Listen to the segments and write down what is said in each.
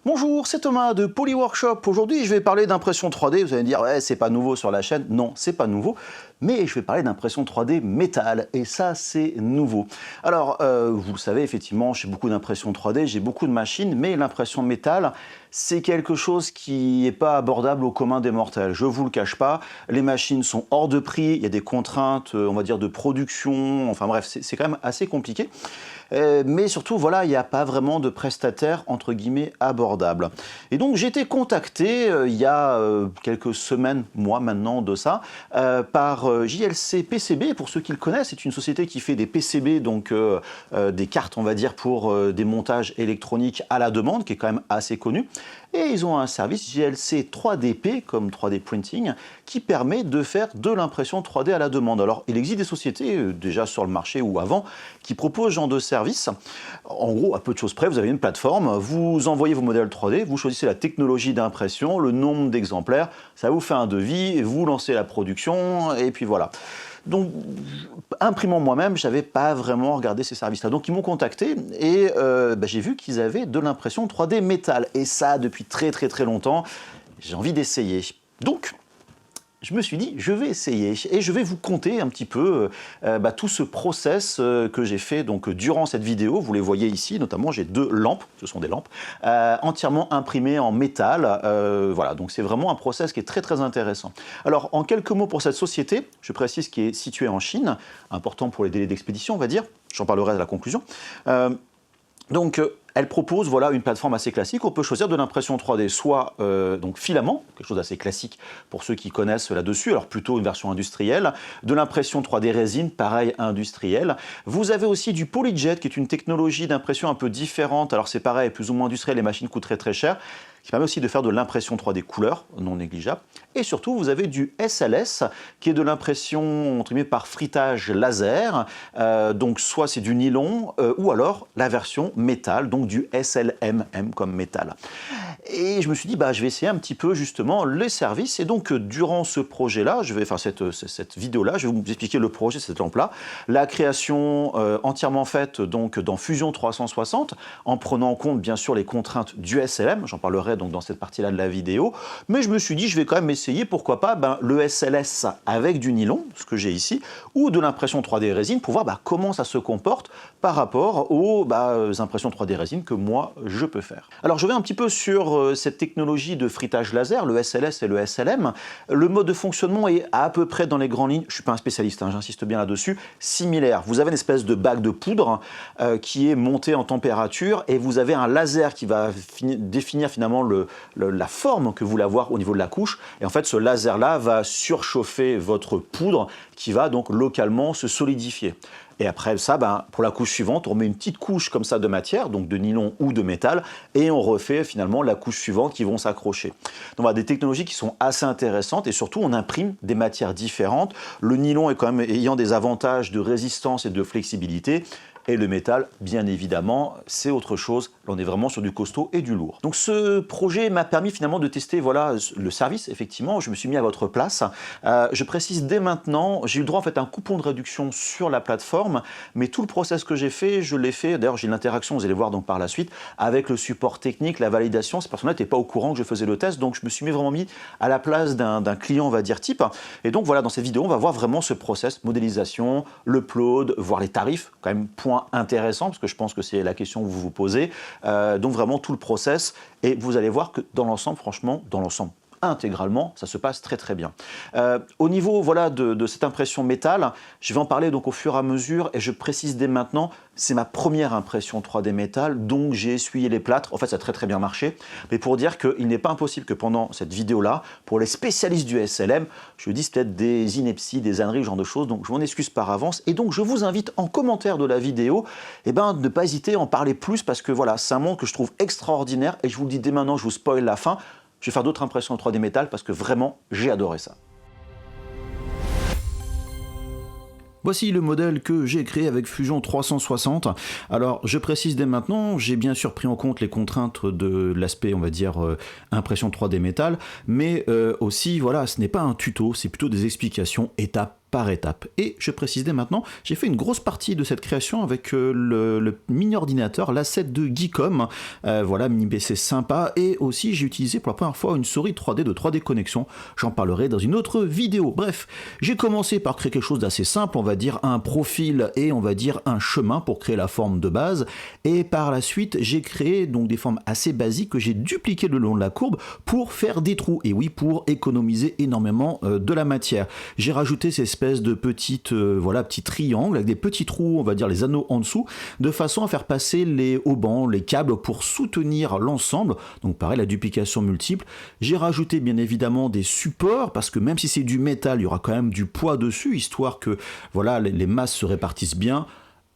Bonjour, c'est Thomas de Polyworkshop. Aujourd'hui, je vais parler d'impression 3D. Vous allez me dire, ouais, c'est pas nouveau sur la chaîne. Non, c'est pas nouveau. Mais je vais parler d'impression 3D métal. Et ça, c'est nouveau. Alors, vous le savez, effectivement, j'ai beaucoup d'impression 3D, j'ai beaucoup de machines, mais l'impression métal, c'est quelque chose qui n'est pas abordable au commun des mortels. Je vous le cache pas. Les machines sont hors de prix. Il y a des contraintes, on va dire, de production. Enfin bref, c'est quand même assez compliqué. Mais surtout, voilà, il n'y a pas vraiment de prestataire, entre guillemets, abordable. Et donc, j'ai été contacté il y a quelques semaines, mois maintenant de ça, par JLC PCB. Pour ceux qui le connaissent, c'est une société qui fait des PCB, donc des cartes, on va dire, pour des montages électroniques à la demande, qui est quand même assez connu. Et ils ont un service JLC 3DP, comme 3D Printing, qui permet de faire de l'impression 3D à la demande. Alors, il existe des sociétés, déjà sur le marché ou avant, qui proposent ce genre de service. En gros, à peu de choses près, vous avez une plateforme, vous envoyez vos modèles 3D, vous choisissez la technologie d'impression, le nombre d'exemplaires, ça vous fait un devis, vous lancez la production, et puis voilà. Donc, imprimant moi-même, je n'avais pas vraiment regardé ces services-là. Donc, ils m'ont contacté et j'ai vu qu'ils avaient de l'impression 3D métal. Et ça, depuis très longtemps, j'ai envie d'essayer. Donc, je me suis dit, je vais essayer et je vais vous conter un petit peu tout ce process que j'ai fait donc, durant cette vidéo. Vous les voyez ici, notamment j'ai deux lampes, ce sont des lampes, entièrement imprimées en métal. Voilà, donc c'est vraiment un process qui est très intéressant. Alors, en quelques mots pour cette société, je précise qui est située en Chine, important pour les délais d'expédition, on va dire. J'en parlerai à la conclusion. Elle propose voilà, une plateforme assez classique. On peut choisir de l'impression 3D, soit donc filament, quelque chose d'assez classique pour ceux qui connaissent là-dessus, alors plutôt une version industrielle, de l'impression 3D résine, pareil industrielle. Vous avez aussi du PolyJet, qui est une technologie d'impression un peu différente. Alors c'est pareil, plus ou moins industriel, les machines coûtent très cher, qui permet aussi de faire de l'impression 3D couleur, non négligeable. Et surtout, vous avez du SLS, qui est de l'impression par frittage laser. Donc soit c'est du nylon, ou alors la version métal, donc du SLMM comme métal. Et je me suis dit, je vais essayer un petit peu justement les services. Et donc, durant ce projet-là, cette vidéo-là, je vais vous expliquer le projet de cette lampe-là. La création entièrement faite donc dans Fusion 360, en prenant en compte bien sûr les contraintes du SLM. J'en parlerai donc dans cette partie-là de la vidéo. Mais je me suis dit, je vais quand même essayer, pourquoi pas, le SLS avec du nylon, ce que j'ai ici, ou de l'impression 3D résine, pour voir comment ça se comporte par rapport aux impressions 3D résine que moi, je peux faire. Alors, je vais un petit peu sur cette technologie de frittage laser, le SLS et le SLM. Le mode de fonctionnement est à peu près dans les grandes lignes, je ne suis pas un spécialiste, j'insiste bien là-dessus, similaire. Vous avez une espèce de bague de poudre qui est montée en température et vous avez un laser qui va définir finalement la forme que vous voulez avoir au niveau de la couche. Et en fait, ce laser-là va surchauffer votre poudre qui va donc localement se solidifier. Et après ça, pour la couche suivante, on met une petite couche comme ça de matière, donc de nylon ou de métal, et on refait finalement la couche suivante qui vont s'accrocher. Donc voilà, des technologies qui sont assez intéressantes et surtout on imprime des matières différentes. Le nylon est quand même ayant des avantages de résistance et de flexibilité. Et le métal, bien évidemment, c'est autre chose. Là, on est vraiment sur du costaud et du lourd. Donc ce projet m'a permis finalement de tester le service, effectivement. Je me suis mis à votre place. Je précise dès maintenant, j'ai eu le droit en fait à un coupon de réduction sur la plateforme, mais tout le process que j'ai fait, je l'ai fait. D'ailleurs, j'ai l'interaction, vous allez voir donc par la suite, avec le support technique, la validation. Ces personnes-là n'étaient pas au courant que je faisais le test, donc je me suis vraiment mis à la place d'un client, on va dire, type. Et donc voilà, dans cette vidéo, on va voir vraiment ce process, modélisation, l'upload, voir les tarifs, quand même point intéressant, parce que je pense que c'est la question que vous vous posez. Donc vraiment tout le process, et vous allez voir que dans l'ensemble, franchement, dans l'ensemble, intégralement, ça se passe très bien. Au niveau voilà, de cette impression métal, je vais en parler donc au fur et à mesure, et je précise dès maintenant, c'est ma première impression 3D métal, donc j'ai essuyé les plâtres. En fait, ça a très bien marché, mais pour dire qu'il n'est pas impossible que pendant cette vidéo-là, pour les spécialistes du SLM, je dis peut-être des inepties, des âneries, ce genre de choses, donc je m'en excuse par avance, et donc je vous invite en commentaire de la vidéo, de ne pas hésiter à en parler plus, parce que voilà, c'est un monde que je trouve extraordinaire, et je vous le dis dès maintenant, je vous spoil la fin. Je vais faire d'autres impressions en 3D métal parce que vraiment, j'ai adoré ça. Voici le modèle que j'ai créé avec Fusion 360. Alors, je précise dès maintenant, j'ai bien sûr pris en compte les contraintes de l'aspect, on va dire, impression 3D métal, mais aussi, voilà, ce n'est pas un tuto, c'est plutôt des explications étape par étapes. Et je précise dès maintenant, j'ai fait une grosse partie de cette création avec le mini-ordinateur, l'A7 de Geekom, voilà, mini PC sympa, et aussi j'ai utilisé pour la première fois une souris 3D de 3D Connexion, j'en parlerai dans une autre vidéo. Bref, j'ai commencé par créer quelque chose d'assez simple, on va dire un profil et on va dire un chemin pour créer la forme de base, et par la suite j'ai créé donc des formes assez basiques que j'ai dupliquées le long de la courbe pour faire des trous, et oui, pour économiser énormément de la matière. J'ai rajouté ces espèces de petites voilà, petits triangles avec des petits trous, on va dire les anneaux en dessous, de façon à faire passer les haubans, les câbles pour soutenir l'ensemble. Donc pareil, la duplication multiple. J'ai rajouté bien évidemment des supports, parce que même si c'est du métal, il y aura quand même du poids dessus, histoire que voilà, les masses se répartissent bien.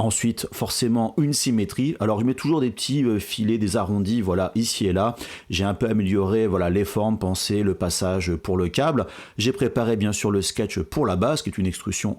Ensuite, forcément, une symétrie. Alors, je mets toujours des petits filets, des arrondis, voilà, ici et là. J'ai un peu amélioré, voilà, les formes, pensé le passage pour le câble. J'ai préparé, bien sûr, le sketch pour la base, qui est une extrusion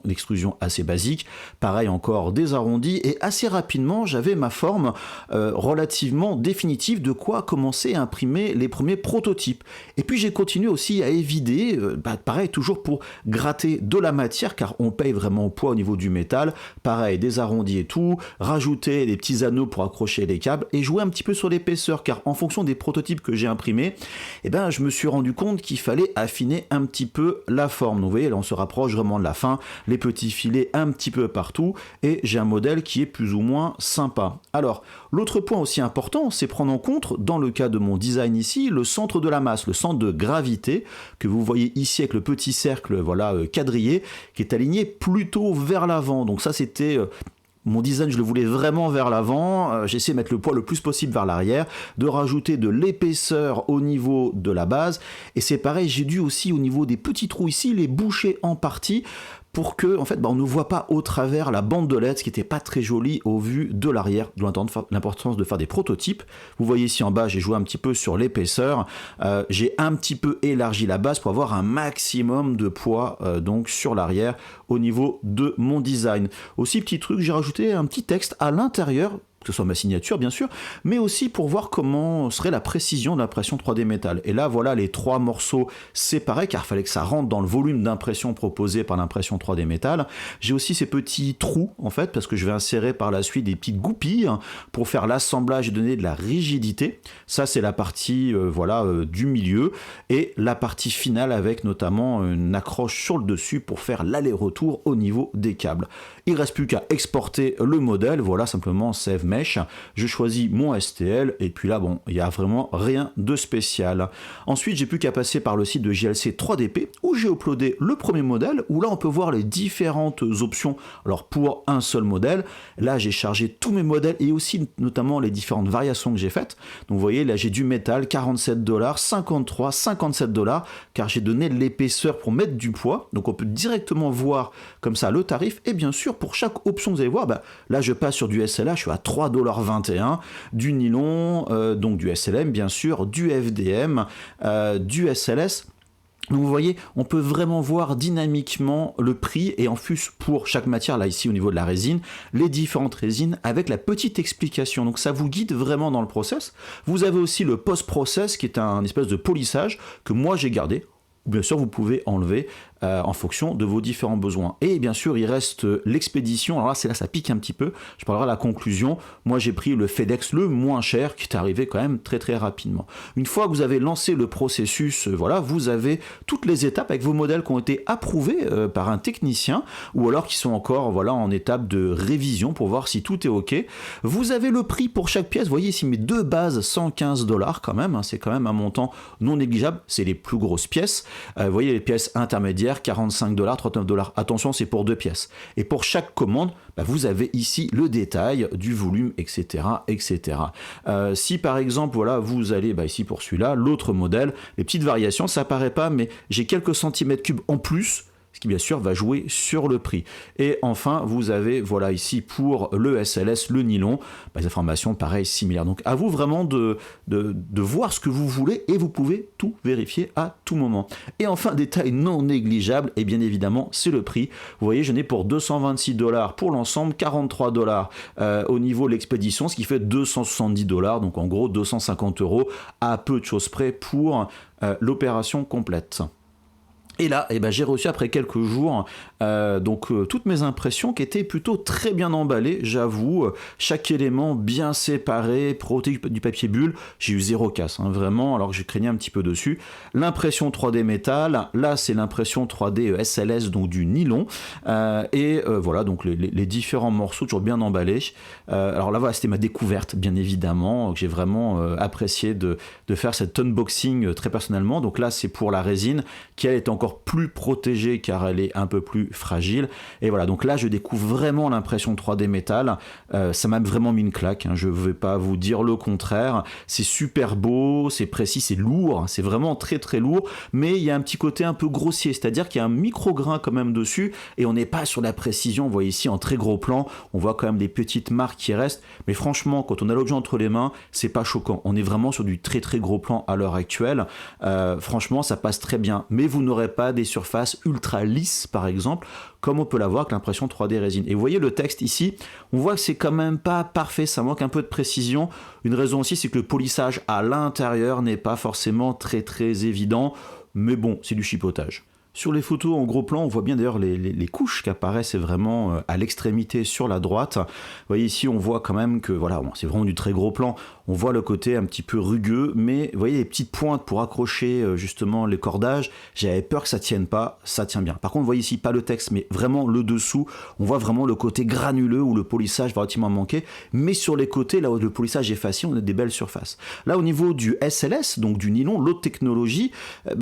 assez basique. Pareil, encore des arrondis. Et assez rapidement, j'avais ma forme relativement définitive, de quoi commencer à imprimer les premiers prototypes. Et puis, j'ai continué aussi à évider, pareil, toujours pour gratter de la matière, car on paye vraiment au poids au niveau du métal. Pareil, des arrondis et tout, rajouter des petits anneaux pour accrocher les câbles et jouer un petit peu sur l'épaisseur, car en fonction des prototypes que j'ai imprimés, eh ben, je me suis rendu compte qu'il fallait affiner un petit peu la forme. Donc, vous voyez, là on se rapproche vraiment de la fin, les petits filets un petit peu partout, et j'ai un modèle qui est plus ou moins sympa. Alors, l'autre point aussi important, c'est prendre en compte, dans le cas de mon design ici, le centre de la masse, le centre de gravité, que vous voyez ici avec le petit cercle, voilà, quadrillé, qui est aligné plutôt vers l'avant. Donc ça, c'était mon design, je le voulais vraiment vers l'avant, j'ai essayé de mettre le poids le plus possible vers l'arrière, de rajouter de l'épaisseur au niveau de la base, et c'est pareil, j'ai dû aussi au niveau des petits trous ici, les boucher en partie, pour que, en fait, on ne voit pas au travers la bande de LED, ce qui n'était pas très joli au vu de l'arrière, d'où l'importance de faire des prototypes. Vous voyez ici en bas, j'ai joué un petit peu sur l'épaisseur, j'ai un petit peu élargi la base pour avoir un maximum de poids donc sur l'arrière au niveau de mon design. Aussi, petit truc, j'ai rajouté un petit texte à l'intérieur, que ce soit ma signature bien sûr, mais aussi pour voir comment serait la précision de l'impression 3D métal. Et là voilà les trois morceaux séparés, car il fallait que ça rentre dans le volume d'impression proposé par l'impression 3D métal. J'ai aussi ces petits trous en fait, parce que je vais insérer par la suite des petites goupilles pour faire l'assemblage et donner de la rigidité. Ça c'est la partie voilà, du milieu, et la partie finale avec notamment une accroche sur le dessus pour faire l'aller-retour au niveau des câbles. Il ne reste plus qu'à exporter le modèle, voilà simplement Save Mesh, je choisis mon STL, et puis là bon, il n'y a vraiment rien de spécial. Ensuite j'ai plus qu'à passer par le site de JLC 3DP, où j'ai uploadé le premier modèle, où là on peut voir les différentes options. Alors pour un seul modèle, là j'ai chargé tous mes modèles, et aussi notamment les différentes variations que j'ai faites. Donc vous voyez là j'ai du métal, 47 $, 53, 57 $, car j'ai donné l'épaisseur pour mettre du poids, donc on peut directement voir comme ça le tarif, et bien sûr pour chaque option vous allez voir, là je passe sur du SLA, je suis à 3,21 $, du nylon, donc du SLM bien sûr, du FDM, du SLS. Donc vous voyez, on peut vraiment voir dynamiquement le prix, et en plus pour chaque matière, là ici au niveau de la résine, les différentes résines avec la petite explication. Donc ça vous guide vraiment dans le process. Vous avez aussi le post-process qui est un espèce de polissage que moi j'ai gardé. Bien sûr, vous pouvez enlever en fonction de vos différents besoins. Et bien sûr, il reste l'expédition. Alors là, c'est là, ça pique un petit peu. Je parlerai à la conclusion. Moi, j'ai pris le FedEx le moins cher, qui est arrivé quand même très très rapidement. Une fois que vous avez lancé le processus, voilà, vous avez toutes les étapes avec vos modèles qui ont été approuvés par un technicien, ou alors qui sont encore voilà, en étape de révision pour voir si tout est OK. Vous avez le prix pour chaque pièce. Vous voyez ici mes deux bases, 115 $ quand même. Hein, c'est quand même un montant non négligeable. C'est les plus grosses pièces. Vous voyez les pièces intermédiaires, 45 $, 39 $. Attention, c'est pour deux pièces. Et pour chaque commande, vous avez ici le détail du volume, etc. etc. Si par exemple, voilà, vous allez ici pour celui-là, l'autre modèle, les petites variations, ça paraît pas, mais j'ai quelques centimètres cubes en plus, ce qui bien sûr va jouer sur le prix. Et enfin, vous avez voilà ici pour le SLS, le nylon, des informations pareilles similaires. Donc à vous vraiment de voir ce que vous voulez, et vous pouvez tout vérifier à tout moment. Et enfin, détail non négligeable, et bien évidemment, c'est le prix. Vous voyez, je n'ai pour 226 $ pour l'ensemble, 43 $ au niveau de l'expédition, ce qui fait 270 $, donc en gros 250 € à peu de choses près pour l'opération complète. Et là, eh ben, j'ai reçu après quelques jours toutes mes impressions qui étaient plutôt très bien emballées, j'avoue. Chaque élément bien séparé, protégé du papier bulle. J'ai eu zéro casse, hein, vraiment, alors que j'ai craigné un petit peu dessus. L'impression 3D métal, là c'est l'impression 3D SLS, donc du nylon. Voilà, donc les différents morceaux toujours bien emballés. Alors là, voilà, c'était ma découverte, bien évidemment, que j'ai vraiment apprécié de faire cet unboxing très personnellement. Donc là, c'est pour la résine qui elle est encore plus protégée car elle est un peu plus fragile. Et voilà, donc là je découvre vraiment l'impression 3D métal. Ça m'a vraiment mis une claque, hein. Je ne vais pas vous dire le contraire. C'est super beau, c'est précis, c'est lourd, c'est vraiment très très lourd, mais il y a un petit côté un peu grossier, c'est-à-dire qu'il y a un micro-grain quand même dessus et on n'est pas sur la précision. Vous voyez ici en très gros plan, on voit quand même des petites marques qui restent, mais franchement quand on a l'objet entre les mains, c'est pas choquant. On est vraiment sur du très très gros plan à l'heure actuelle. Franchement ça passe très bien, mais vous n'aurez pas des surfaces ultra lisses par exemple, comme on peut l'avoir avec l'impression 3D résine. Et vous voyez le texte ici, on voit que c'est quand même pas parfait, ça manque un peu de précision. Une raison aussi, c'est que le polissage à l'intérieur n'est pas forcément très très évident, mais bon, c'est du chipotage. Sur les photos en gros plan, on voit bien d'ailleurs les couches qui apparaissent vraiment à l'extrémité sur la droite. Vous voyez ici, on voit quand même que voilà, bon, c'est vraiment du très gros plan. On voit le côté un petit peu rugueux, mais vous voyez les petites pointes pour accrocher justement les cordages. J'avais peur que ça tienne pas, ça tient bien. Par contre, vous voyez ici pas le texte, mais vraiment le dessous. On voit vraiment le côté granuleux où le polissage va relativement manquer. Mais sur les côtés, là où le polissage est facile, on a des belles surfaces. Là, au niveau du SLS, donc du nylon, l'autre technologie,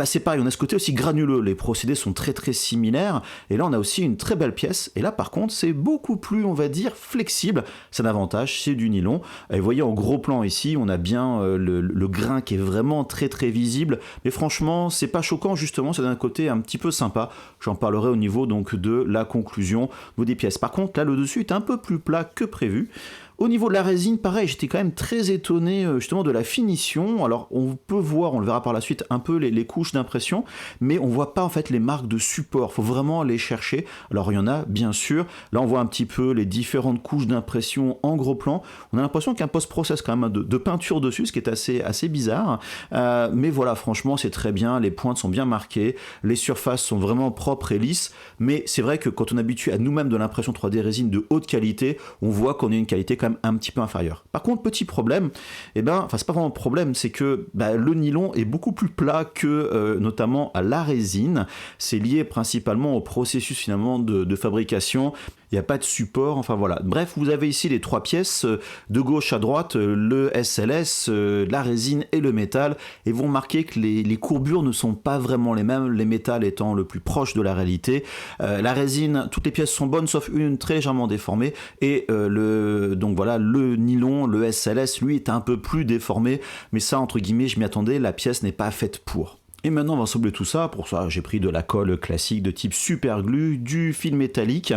c'est pareil. On a ce côté aussi granuleux. Les procédés sont très très similaires. Et là, on a aussi une très belle pièce. Et là, par contre, c'est beaucoup plus, on va dire, flexible. C'est un avantage, c'est du nylon. Et vous voyez en gros plan ici, on a bien le grain qui est vraiment très très visible. Mais franchement, c'est pas choquant justement. C'est d'un côté un petit peu sympa. J'en parlerai au niveau donc de la conclusion au niveau des pièces. Par contre, là, le dessus est un peu plus plat que prévu. Au niveau de la résine, pareil, j'étais quand même très étonné justement de la finition. Alors on peut voir, on le verra par la suite, un peu les couches d'impression, mais on voit pas en fait les marques de support. Faut vraiment les chercher. Alors il y en a bien sûr. Là on voit un petit peu les différentes couches d'impression en gros plan. On a l'impression qu'il y a un post-process quand même de peinture dessus, ce qui est assez bizarre. Mais voilà, franchement c'est très bien. Les pointes sont bien marquées, les surfaces sont vraiment propres et lisses. Mais c'est vrai que quand on est habitué à nous-mêmes de l'impression 3D résine de haute qualité, on voit qu'on a une qualité quand même un petit peu inférieur. Par contre, petit problème, c'est pas vraiment un problème, c'est que le nylon est beaucoup plus plat que notamment à la résine. C'est lié principalement au processus finalement de fabrication. Il n'y a pas de support, enfin voilà. Bref, vous avez ici les trois pièces, de gauche à droite, le SLS, la résine et le métal, et vont marquer que les courbures ne sont pas vraiment les mêmes, les métals étant le plus proche de la réalité. La résine, toutes les pièces sont bonnes, sauf une très légèrement déformée, et donc voilà, le nylon, le SLS, lui, est un peu plus déformé, mais ça, entre guillemets, je m'y attendais, la pièce n'est pas faite pour. Et maintenant on va assembler tout ça. Pour ça j'ai pris de la colle classique de type super glue, du fil métallique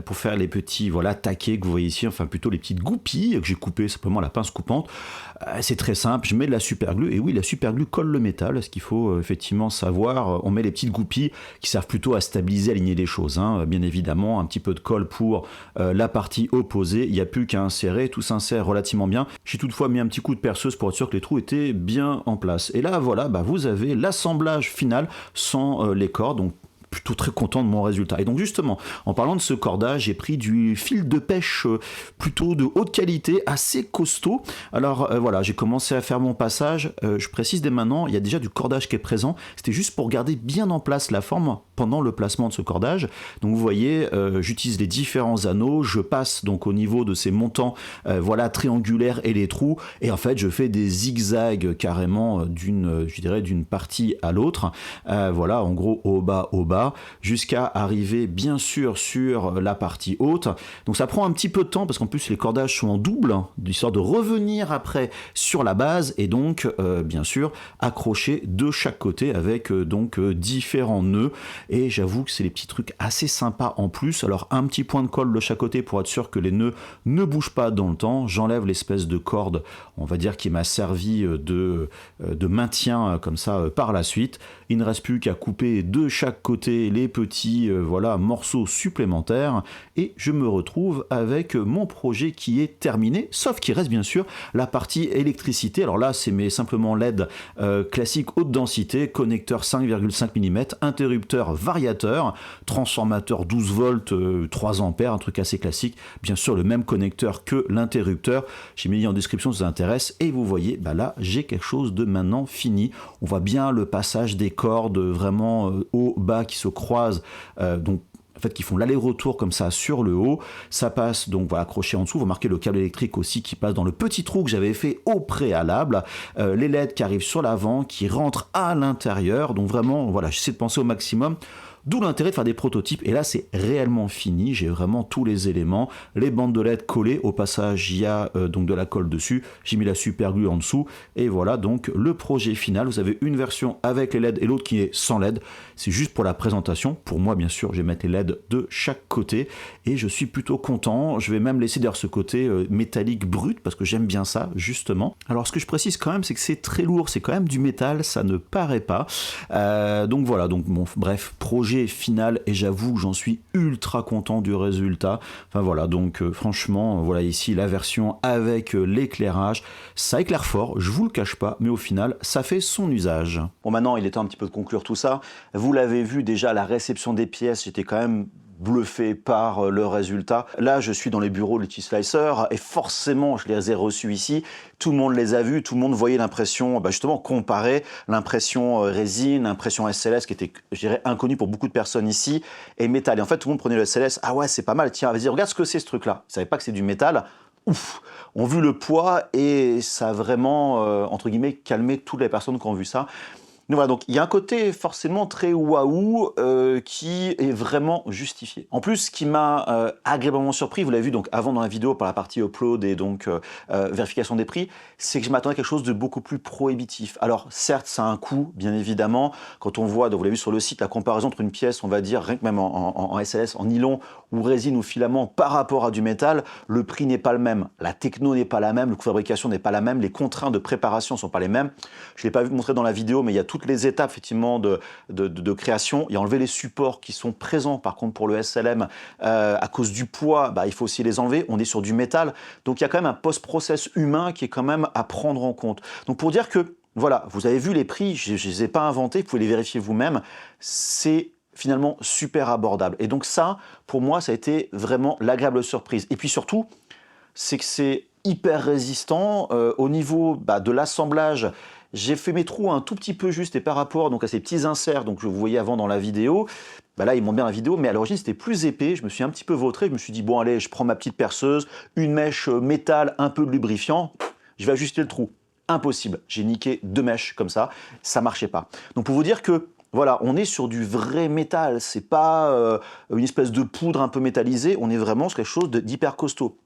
pour faire les petits taquets que vous voyez ici, enfin plutôt les petites goupilles que j'ai coupées simplement à la pince coupante. C'est très simple, je mets de la super glue et oui, la super glue colle le métal, ce qu'il faut effectivement savoir. On met les petites goupilles qui servent plutôt à stabiliser, aligner les choses, hein. Bien évidemment un petit peu de colle pour la partie opposée, il n'y a plus qu'à insérer, tout s'insère relativement bien. J'ai toutefois mis un petit coup de perceuse pour être sûr que les trous étaient bien en place. Et là voilà, vous avez l'assemblage final sans les cordes, donc plutôt très content de mon résultat. Et donc justement, en parlant de ce cordage, j'ai pris du fil de pêche plutôt de haute qualité, assez costaud. Alors voilà, j'ai commencé à faire mon passage. Je précise dès maintenant, il y a déjà du cordage qui est présent. C'était juste pour garder bien en place la forme pendant le placement de ce cordage. Donc vous voyez, j'utilise les différents anneaux. Je passe donc au niveau de ces montants triangulaires et les trous. Et en fait, je fais des zigzags carrément d'une partie à l'autre. Voilà, en gros, au bas, jusqu'à arriver bien sûr sur la partie haute. Donc ça prend un petit peu de temps parce qu'en plus les cordages sont en double, histoire de revenir après sur la base et donc bien sûr accrocher de chaque côté avec différents nœuds. Et j'avoue que c'est des petits trucs assez sympas en plus. Alors un petit point de colle de chaque côté pour être sûr que les nœuds ne bougent pas dans le temps. J'enlève l'espèce de corde, on va dire, qui m'a servi de maintien comme ça par la suite. Il ne reste plus qu'à couper de chaque côté rajouter les petits voilà, morceaux supplémentaires et je me retrouve avec mon projet qui est terminé, sauf qu'il reste bien sûr la partie électricité. Alors là, c'est simplement LED classique haute densité, connecteur 5,5 mm, interrupteur variateur, transformateur 12 volts, 3 ampères, un truc assez classique. Bien sûr, le même connecteur que l'interrupteur. J'ai mis en description si ça vous intéresse. Et vous voyez, bah là, j'ai quelque chose de maintenant fini. On voit bien le passage des cordes vraiment haut, bas qui se croisent. Donc, en fait, qui font l'aller-retour comme ça sur le haut. Ça passe donc voilà, accroché en dessous. Vous remarquez le câble électrique aussi qui passe dans le petit trou que j'avais fait au préalable. Les LED qui arrivent sur l'avant, qui rentrent à l'intérieur. Donc vraiment, voilà, j'essaie de penser au maximum. D'où l'intérêt de faire des prototypes. Et là, c'est réellement fini. J'ai vraiment tous les éléments. Les bandes de LED collées. Au passage, il y a donc de la colle dessus. J'ai mis la super glue en dessous. Et voilà donc le projet final. Vous avez une version avec les LED et l'autre qui est sans LED. C'est juste pour la présentation. Pour moi, bien sûr, je vais mettre les LED de chaque côté. Et je suis plutôt content. Je vais même laisser d'ailleurs ce côté métallique brut parce que j'aime bien ça, justement. Alors, ce que je précise quand même, c'est que c'est très lourd. C'est quand même du métal. Ça ne paraît pas. Donc voilà. Donc bon, bref, projet final et j'avoue que j'en suis ultra content du résultat. Enfin voilà, donc franchement, voilà ici la version avec l'éclairage. Ça éclaire fort, je vous le cache pas, mais au final, ça fait son usage. Bon, maintenant, il est temps un petit peu de conclure tout ça. Vous l'avez vu déjà, la réception des pièces, j'étais quand même bluffé par le résultat. Là, je suis dans les bureaux de Lucky Slicer et forcément, je les ai reçus ici. Tout le monde les a vus, tout le monde voyait l'impression, justement, comparer l'impression résine, l'impression SLS qui était, je dirais, inconnue pour beaucoup de personnes ici, et métal. Et en fait, tout le monde prenait le SLS. Ah ouais, c'est pas mal. Tiens, vas-y, regarde ce que c'est ce truc-là. Ils savaient pas que c'est du métal. Ouf, on a vu le poids et ça a vraiment, entre guillemets, calmé toutes les personnes qui ont vu ça. Donc voilà, donc il y a un côté forcément très waouh qui est vraiment justifié. En plus, ce qui m'a agréablement surpris, vous l'avez vu donc avant dans la vidéo par la partie upload et donc vérification des prix, c'est que je m'attendais à quelque chose de beaucoup plus prohibitif. Alors certes, ça a un coût, bien évidemment. Quand on voit, donc vous l'avez vu sur le site, la comparaison entre une pièce, on va dire, rien que même en SLS, en nylon ou résine ou filament par rapport à du métal, le prix n'est pas le même. La techno n'est pas la même, le coût de fabrication n'est pas la même, les contraintes de préparation ne sont pas les mêmes. Je ne l'ai pas montré dans la vidéo, mais il y a toutes les étapes effectivement de création. Il y a enlever les supports qui sont présents par contre pour le SLM à cause du poids, il faut aussi les enlever. On est sur du métal, donc il y a quand même un post-process humain qui est quand même à prendre en compte. Donc pour dire que voilà, vous avez vu les prix, je ne les ai pas inventés, vous pouvez les vérifier vous-même, c'est finalement super abordable. Et donc ça, pour moi, ça a été vraiment l'agréable surprise. Et puis surtout, c'est que c'est hyper résistant au niveau de l'assemblage. J'ai fait mes trous un tout petit peu juste et par rapport donc, à ces petits inserts donc, que vous voyez avant dans la vidéo, là ils montrent bien la vidéo, mais à l'origine c'était plus épais, je me suis un petit peu vautré, je me suis dit bon allez, je prends ma petite perceuse, une mèche métal, un peu de lubrifiant, je vais ajuster le trou. Impossible, j'ai niqué 2 mèches comme ça marchait pas. Donc pour vous dire que voilà, on est sur du vrai métal, c'est pas une espèce de poudre un peu métallisée, on est vraiment sur quelque chose d'hyper costaud.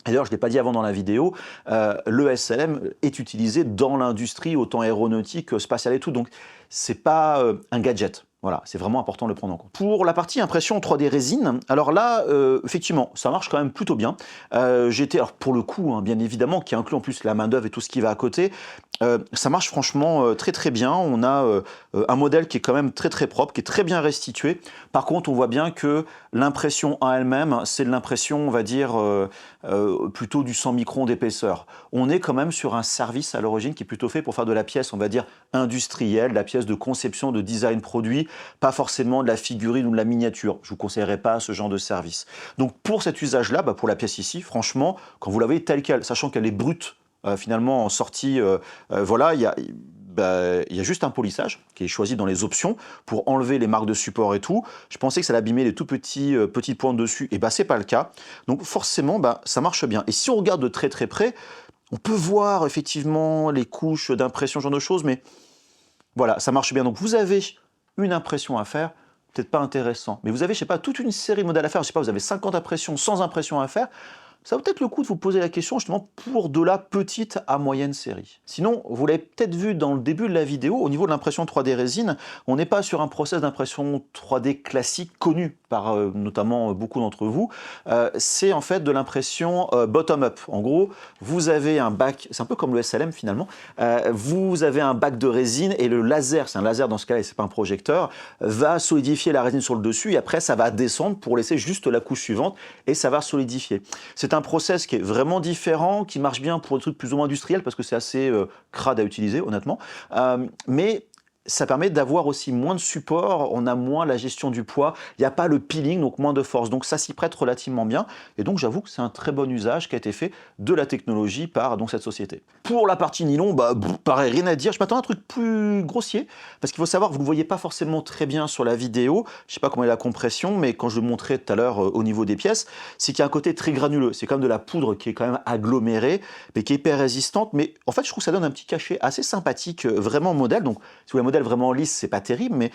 D'ailleurs, je ne l'ai pas dit avant dans la vidéo, le SLM est utilisé dans l'industrie, autant aéronautique, spatiale et tout. Donc, ce n'est pas un gadget. Voilà, c'est vraiment important de le prendre en compte. Pour la partie impression 3D résine, alors là, effectivement, ça marche quand même plutôt bien. Alors pour le coup, bien évidemment, qui inclut en plus la main-d'œuvre et tout ce qui va à côté, ça marche franchement très très bien. On a un modèle qui est quand même très très propre, qui est très bien restitué. Par contre, on voit bien que l'impression en elle-même, c'est de l'impression, on va dire, plutôt du 100 microns d'épaisseur. On est quand même sur un service à l'origine qui est plutôt fait pour faire de la pièce, on va dire, industrielle, de la pièce de conception, de design produit, pas forcément de la figurine ou de la miniature. Je ne vous conseillerais pas ce genre de service. Donc pour cet usage-là, pour la pièce ici, franchement, quand vous la voyez telle qu'elle, sachant qu'elle est brute, finalement en sortie, voilà, il y a juste un polissage qui est choisi dans les options pour enlever les marques de support et tout. Je pensais que ça allait abîmer les tout petites pointes dessus, et c'est pas le cas. Donc forcément, ça marche bien. Et si on regarde de très très près, on peut voir effectivement les couches d'impression, ce genre de choses, mais voilà, ça marche bien. Donc vous avez une impression à faire, peut-être pas intéressant, mais vous avez, je sais pas, toute une série de modèles à faire, je sais pas, vous avez 50 impressions, 100 impressions à faire, ça vaut peut-être le coup de vous poser la question justement pour de la petite à moyenne série. Sinon, vous l'avez peut-être vu dans le début de la vidéo, au niveau de l'impression 3D résine, on n'est pas sur un process d'impression 3D classique connu par notamment beaucoup d'entre vous. C'est en fait de l'impression bottom-up. En gros, vous avez un bac, c'est un peu comme le SLM finalement, vous avez un bac de résine et le laser, c'est un laser dans ce cas-là et c'est pas un projecteur, va solidifier la résine sur le dessus et après ça va descendre pour laisser juste la couche suivante et ça va solidifier. C'est un process qui est vraiment différent, qui marche bien pour des trucs plus ou moins industriels parce que c'est assez crade à utiliser honnêtement, mais ça permet d'avoir aussi moins de support, on a moins la gestion du poids, il n'y a pas le peeling, donc moins de force. Donc ça s'y prête relativement bien. Et donc j'avoue que c'est un très bon usage qui a été fait de la technologie par donc, cette société. Pour la partie nylon, pareil, rien à dire. Je m'attends à un truc plus grossier, parce qu'il faut savoir, vous ne le voyez pas forcément très bien sur la vidéo, je ne sais pas comment est la compression, mais quand je le montrais tout à l'heure au niveau des pièces, c'est qu'il y a un côté très granuleux. C'est comme de la poudre qui est quand même agglomérée, mais qui est hyper résistante. Mais en fait, je trouve que ça donne un petit cachet assez sympathique, vraiment modèle. Donc si vous voulez modèle vraiment lisse, c'est pas terrible, mais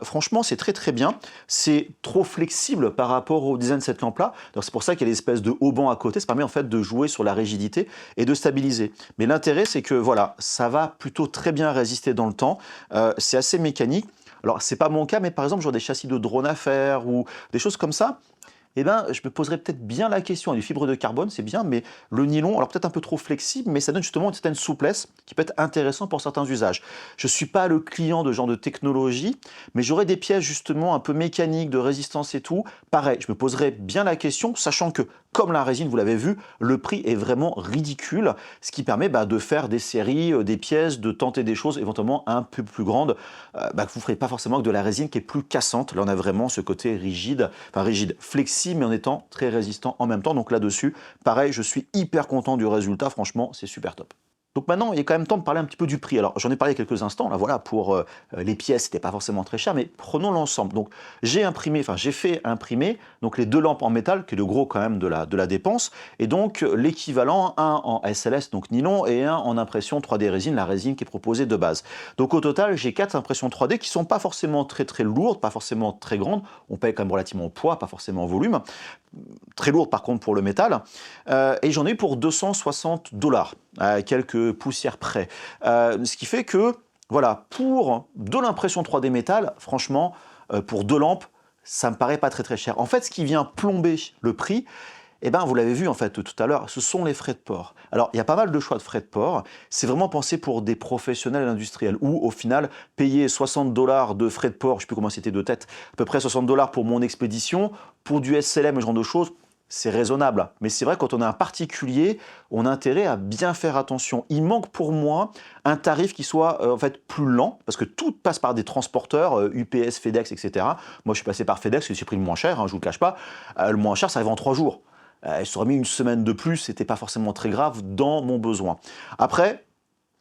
franchement, c'est très très bien. C'est trop flexible par rapport au design de cette lampe-là. C'est pour ça qu'il y a l'espèce de haut banc à côté. Ça permet en fait de jouer sur la rigidité et de stabiliser. Mais l'intérêt, c'est que voilà, ça va plutôt très bien résister dans le temps. C'est assez mécanique. Alors, c'est pas mon cas, mais par exemple, j'aurais des châssis de drone à faire ou des choses comme ça. Eh ben, je me poserais peut-être bien la question, du fibre de carbone, c'est bien, mais le nylon, alors peut-être un peu trop flexible, mais ça donne justement une certaine souplesse qui peut être intéressant pour certains usages. Je ne suis pas le client de ce genre de technologie, mais j'aurais des pièces justement un peu mécaniques, de résistance et tout. Pareil, je me poserais bien la question, sachant que, comme la résine, vous l'avez vu, le prix est vraiment ridicule, ce qui permet de faire des séries, des pièces, de tenter des choses éventuellement un peu plus grandes, que vous ne ferez pas forcément avec de la résine qui est plus cassante. Là, on a vraiment ce côté rigide, flexible, mais en étant très résistant en même temps. Donc là-dessus, pareil, je suis hyper content du résultat. Franchement, c'est super top. Donc maintenant, il est quand même temps de parler un petit peu du prix. Alors, j'en ai parlé il y a quelques instants. Là, voilà, pour les pièces, c'était pas forcément très cher, mais prenons l'ensemble. Donc, j'ai fait imprimer donc les deux lampes en métal, qui est le gros quand même de la dépense, et donc l'équivalent, un en SLS, donc nylon, et un en impression 3D résine, la résine qui est proposée de base. Donc, au total, j'ai 4 impressions 3D qui sont pas forcément très très lourdes, pas forcément très grandes. On paye quand même relativement au poids, pas forcément en volume. Très lourd par contre pour le métal, et j'en ai pour 260 $, à quelques poussières près. Ce qui fait que, voilà, pour de l'impression 3D métal, franchement, pour 2 lampes, ça me paraît pas très très cher. En fait, ce qui vient plomber le prix, eh ben, vous l'avez vu en fait tout à l'heure, ce sont les frais de port. Alors, il y a pas mal de choix de frais de port. C'est vraiment pensé pour des professionnels et industriels où, au final, payer 60 $ de frais de port, je ne sais plus comment c'était de tête, à peu près 60 $ pour mon expédition, pour du SLM et ce genre de choses, c'est raisonnable. Mais c'est vrai, quand on est un particulier, on a intérêt à bien faire attention. Il manque pour moi un tarif qui soit en fait plus lent, parce que tout passe par des transporteurs, UPS, FedEx, etc. Moi, je suis passé par FedEx, j'ai pris le moins cher, je ne vous le cache pas. Le moins cher, ça arrive en 3 jours. Je serais mis une semaine de plus, c'était pas forcément très grave dans mon besoin. Après,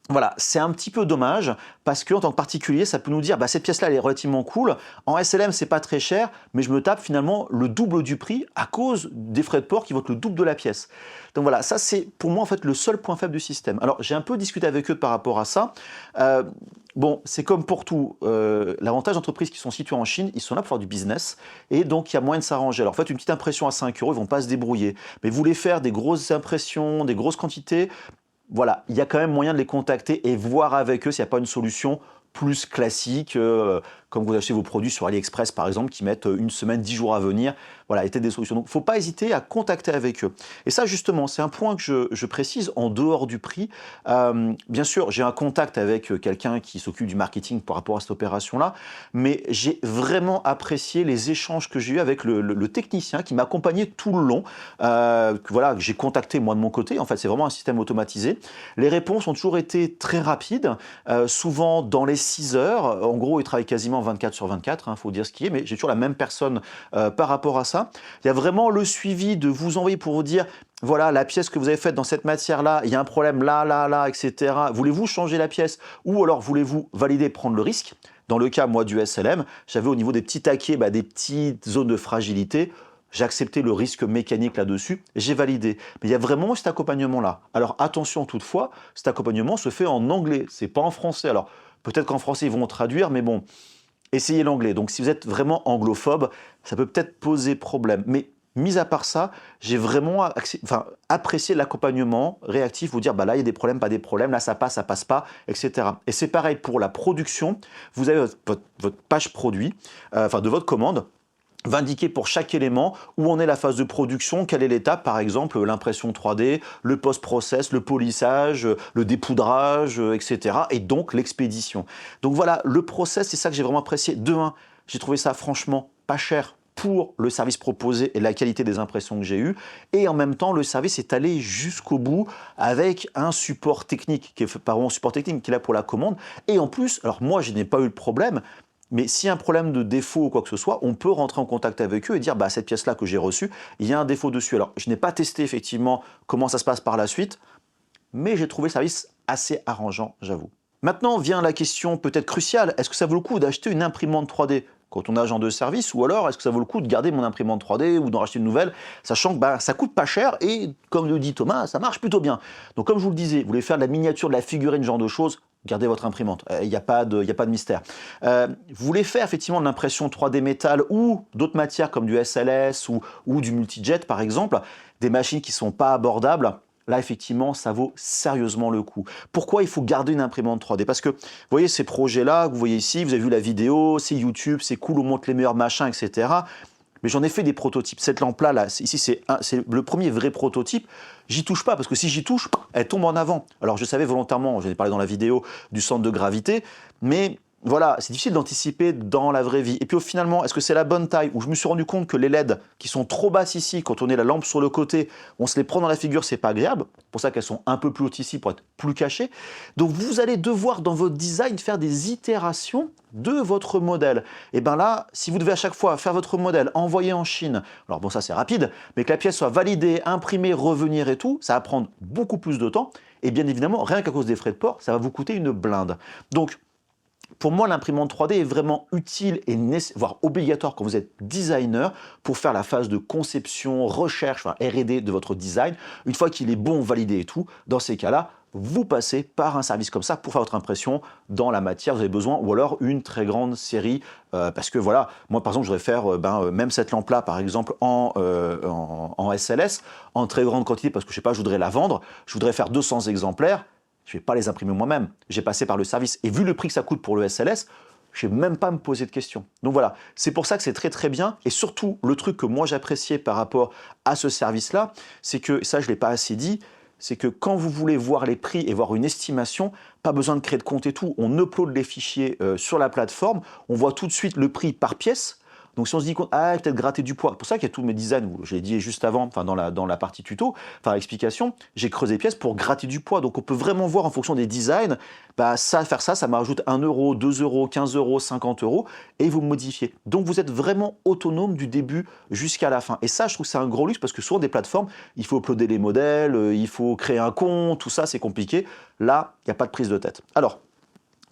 voilà, c'est un petit peu dommage parce qu'en tant que particulier, ça peut nous dire cette pièce-là, elle est relativement cool. En SLM, c'est pas très cher, mais je me tape finalement le double du prix à cause des frais de port qui vont être le double de la pièce. Donc voilà, ça c'est pour moi en fait le seul point faible du système. Alors j'ai un peu discuté avec eux par rapport à ça. Bon, c'est comme pour tout. L'avantage d'entreprises qui sont situées en Chine, ils sont là pour faire du business et donc il y a moyen de s'arranger. Alors faites une petite impression à 5 €, ils vont pas se débrouiller. Mais vous voulez faire des grosses impressions, des grosses quantités, voilà, il y a quand même moyen de les contacter et voir avec eux s'il n'y a pas une solution plus classique, comme vous achetez vos produits sur AliExpress par exemple, qui mettent une semaine, 10 jours à venir. Voilà, et des solutions. Donc, il ne faut pas hésiter à contacter avec eux. Et ça, justement, c'est un point que je précise en dehors du prix. Bien sûr, j'ai un contact avec quelqu'un qui s'occupe du marketing par rapport à cette opération-là, mais j'ai vraiment apprécié les échanges que j'ai eus avec le technicien qui m'accompagnait tout le long. Voilà, que j'ai contacté moi de mon côté. En fait, c'est vraiment un système automatisé. Les réponses ont toujours été très rapides, souvent dans les 6 heures. En gros, ils travaillent quasiment 24/24, faut dire ce qui est, mais j'ai toujours la même personne par rapport à ça. Il y a vraiment le suivi de vous envoyer pour vous dire voilà, la pièce que vous avez faite dans cette matière-là, il y a un problème là, etc. Voulez-vous changer la pièce ou alors voulez-vous valider, prendre le risque? Dans le cas, moi, du SLM, j'avais au niveau des petits taquets, des petites zones de fragilité. J'ai accepté le risque mécanique là-dessus, j'ai validé. Mais il y a vraiment cet accompagnement-là. Alors attention toutefois, cet accompagnement se fait en anglais, c'est pas en français. Alors peut-être qu'en français ils vont traduire, mais bon, essayez l'anglais. Donc si vous êtes vraiment anglophobe, ça peut peut-être poser problème. Mais mis à part ça, j'ai vraiment apprécié l'accompagnement réactif, vous dire bah là il y a des problèmes, pas des problèmes, là ça passe pas, etc. Et c'est pareil pour la production, vous avez votre page produit, de votre commande, va indiquer pour chaque élément où en est la phase de production, quelle est l'étape, par exemple l'impression 3D, le post-process, le polissage, le dépoudrage, etc. Et donc l'expédition. Donc voilà, le process, c'est ça que j'ai vraiment apprécié. De un, j'ai trouvé ça franchement pas cher pour le service proposé et la qualité des impressions que j'ai eues. Et en même temps, le service est allé jusqu'au bout avec un support technique, qui est, pardon, support technique qui est là pour la commande. Et en plus, alors moi, je n'ai pas eu le problème, mais s'il y a un problème de défaut ou quoi que ce soit, on peut rentrer en contact avec eux et dire bah, cette pièce-là que j'ai reçue, il y a un défaut dessus. Alors, je n'ai pas testé effectivement comment ça se passe par la suite, mais j'ai trouvé le service assez arrangeant, j'avoue. Maintenant vient la question peut-être cruciale, est-ce que ça vaut le coup d'acheter une imprimante 3D quand on est agent de service, ou alors est-ce que ça vaut le coup de garder mon imprimante 3D ou d'en racheter une nouvelle, sachant que bah, ça coûte pas cher et, comme le dit Thomas, ça marche plutôt bien. Donc comme je vous le disais, vous voulez faire de la miniature, de la figurine, ce genre de choses, gardez votre imprimante, il n'y a pas de mystère. Vous voulez faire effectivement de l'impression 3D métal ou d'autres matières comme du SLS ou du multijet par exemple, des machines qui ne sont pas abordables, là, effectivement, ça vaut sérieusement le coup. Pourquoi il faut garder une imprimante 3D? Parce que, vous voyez, ces projets-là, que vous voyez ici, vous avez vu la vidéo, c'est YouTube, c'est cool, on montre les meilleurs machins, etc. Mais j'en ai fait des prototypes. Cette lampe-là, ici, c'est le premier vrai prototype. J'y touche pas, parce que si j'y touche, elle tombe en avant. Alors, je savais volontairement, j'en ai parlé dans la vidéo, du centre de gravité, mais voilà, c'est difficile d'anticiper dans la vraie vie. Et puis finalement, est-ce que c'est la bonne taille? Où je me suis rendu compte que les LED qui sont trop basses ici, quand on est la lampe sur le côté, on se les prend dans la figure, c'est pas agréable. C'est pour ça qu'elles sont un peu plus hautes ici pour être plus cachées. Donc vous allez devoir dans votre design faire des itérations de votre modèle. Et bien là, si vous devez à chaque fois faire votre modèle, envoyer en Chine, alors bon ça c'est rapide, mais que la pièce soit validée, imprimée, revenir et tout, ça va prendre beaucoup plus de temps. Et bien évidemment, rien qu'à cause des frais de port, ça va vous coûter une blinde. Donc pour moi, l'imprimante 3D est vraiment utile et voire obligatoire quand vous êtes designer pour faire la phase de conception, recherche, R&D de votre design. Une fois qu'il est bon, validé et tout, dans ces cas-là, vous passez par un service comme ça pour faire votre impression dans la matière vous avez besoin, ou alors une très grande série, parce que voilà, moi par exemple, je voudrais faire même cette lampe-là, par exemple, en SLS, en très grande quantité, parce que je sais pas, je voudrais la vendre, je voudrais faire 200 exemplaires, je ne vais pas les imprimer moi-même. J'ai passé par le service. Et vu le prix que ça coûte pour le SLS, je ne vais même pas me poser de questions. Donc voilà, c'est pour ça que c'est très très bien. Et surtout, le truc que moi j'appréciais par rapport à ce service-là, c'est que, ça je ne l'ai pas assez dit, c'est que quand vous voulez voir les prix et voir une estimation, pas besoin de créer de compte et tout, on upload les fichiers sur la plateforme, on voit tout de suite le prix par pièce. Donc si on se dit, ah, peut-être gratter du poids, c'est pour ça qu'il y a tous mes designs, je l'ai dit juste avant, dans la partie tuto, explication, j'ai creusé les pièces pour gratter du poids. Donc on peut vraiment voir en fonction des designs, faire ça, ça me rajoute 1 euro, 2 euros, 15 euros, 50 euros, et vous modifiez. Donc vous êtes vraiment autonome du début jusqu'à la fin. Et ça, je trouve que c'est un gros luxe parce que souvent des plateformes, il faut uploader les modèles, il faut créer un compte, tout ça, c'est compliqué. Là, il n'y a pas de prise de tête. Alors,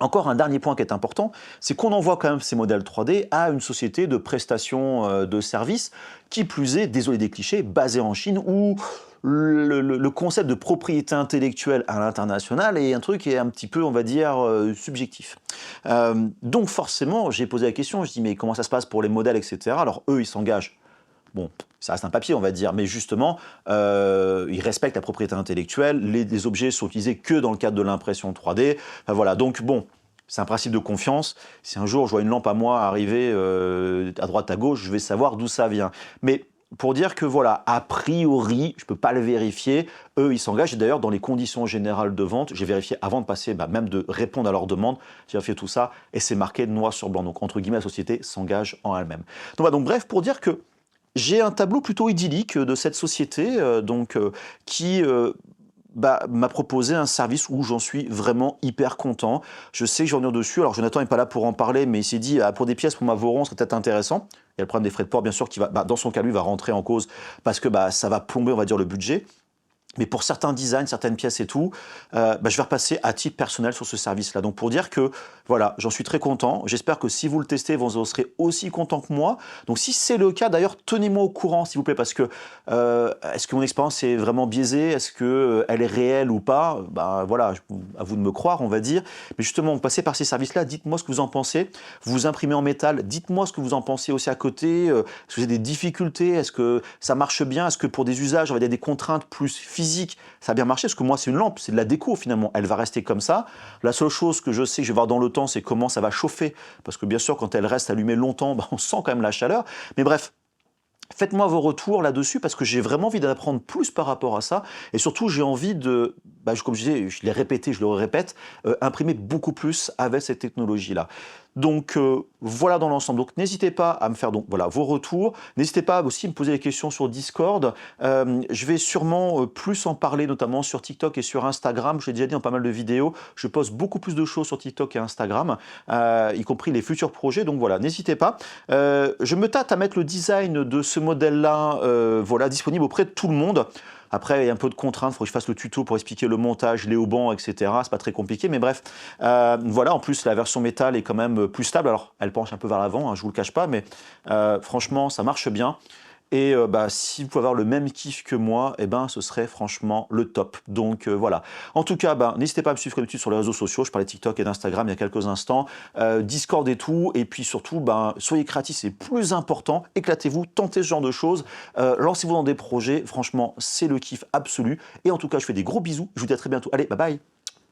encore un dernier point qui est important, c'est qu'on envoie quand même ces modèles 3D à une société de prestation de services, qui plus est, désolé des clichés, basée en Chine, où le concept de propriété intellectuelle à l'international est un truc qui est un petit peu, on va dire, subjectif. Donc forcément, j'ai posé la question, je dis mais comment ça se passe pour les modèles, etc. Alors eux, ils s'engagent. Bon, ça reste un papier, on va dire, mais justement, ils respectent la propriété intellectuelle, les objets sont utilisés que dans le cadre de l'impression 3D. Enfin, voilà, donc bon, c'est un principe de confiance. Si un jour je vois une lampe à moi arriver à droite, à gauche, je vais savoir d'où ça vient. Mais pour dire que voilà, a priori, je ne peux pas le vérifier, eux, ils s'engagent. Et d'ailleurs, dans les conditions générales de vente, j'ai vérifié avant de passer, même de répondre à leur demande, j'ai vérifié tout ça, et c'est marqué noir sur blanc. Donc, entre guillemets, la société s'engage en elle-même. Donc, voilà, donc bref, pour dire que j'ai un tableau plutôt idyllique de cette société qui m'a proposé un service où j'en suis vraiment hyper content. Je sais que je vais revenir dessus. Alors Jonathan n'est pas là pour en parler, mais il s'est dit pour des pièces pour ma Voron, ce serait peut-être intéressant. Il y a le problème des frais de port, bien sûr, qui va, dans son cas, lui, va rentrer en cause parce que ça va plomber, on va dire, le budget. Mais pour certains designs, certaines pièces et tout, je vais repasser à titre personnel sur ce service-là. Donc pour dire que voilà, j'en suis très content. J'espère que si vous le testez, vous en serez aussi content que moi. Donc si c'est le cas, d'ailleurs, tenez-moi au courant, s'il vous plaît, parce que est-ce que mon expérience est vraiment biaisée? Est-ce que elle est réelle ou pas? Voilà, à vous de me croire, on va dire. Mais justement, vous passez par ces services-là, dites-moi ce que vous en pensez. Vous imprimez en métal, dites-moi ce que vous en pensez aussi à côté. Est-ce que vous avez des difficultés? Est-ce que ça marche bien? Est-ce que pour des usages, on va dire des contraintes plus physiques, ça a bien marché? Parce que moi, c'est une lampe, c'est de la déco finalement. Elle va rester comme ça. La seule chose que je sais que je vais voir dans le temps, c'est comment ça va chauffer. Parce que bien sûr, quand elle reste allumée longtemps, on sent quand même la chaleur. Mais bref, faites-moi vos retours là-dessus parce que j'ai vraiment envie d'apprendre plus par rapport à ça. Et surtout, j'ai envie de, comme je disais, je l'ai répété, je le répète, imprimer beaucoup plus avec cette technologie-là. Donc voilà dans l'ensemble. Donc n'hésitez pas à me faire donc voilà vos retours. N'hésitez pas aussi à me poser des questions sur Discord. Je vais sûrement plus en parler, notamment sur TikTok et sur Instagram. Je l'ai déjà dit dans pas mal de vidéos. Je poste beaucoup plus de choses sur TikTok et Instagram, y compris les futurs projets. Donc voilà, n'hésitez pas. Je me tâte à mettre le design de ce modèle-là, voilà, disponible auprès de tout le monde. Après, il y a un peu de contraintes, il faut que je fasse le tuto pour expliquer le montage, les haubans, etc. C'est pas très compliqué, mais bref. Voilà, en plus, la version métal est quand même plus stable. Alors, elle penche un peu vers l'avant, hein, je vous le cache pas, mais franchement, ça marche bien. Et si vous pouvez avoir le même kiff que moi, ce serait franchement le top. Donc voilà. En tout cas, n'hésitez pas à me suivre comme d'habitude sur les réseaux sociaux. Je parlais de TikTok et d'Instagram il y a quelques instants. Discord et tout. Et puis surtout, soyez créatifs, c'est plus important. Éclatez-vous, tentez ce genre de choses. Lancez-vous dans des projets. Franchement, c'est le kiff absolu. Et en tout cas, je fais des gros bisous. Je vous dis à très bientôt. Allez, bye bye.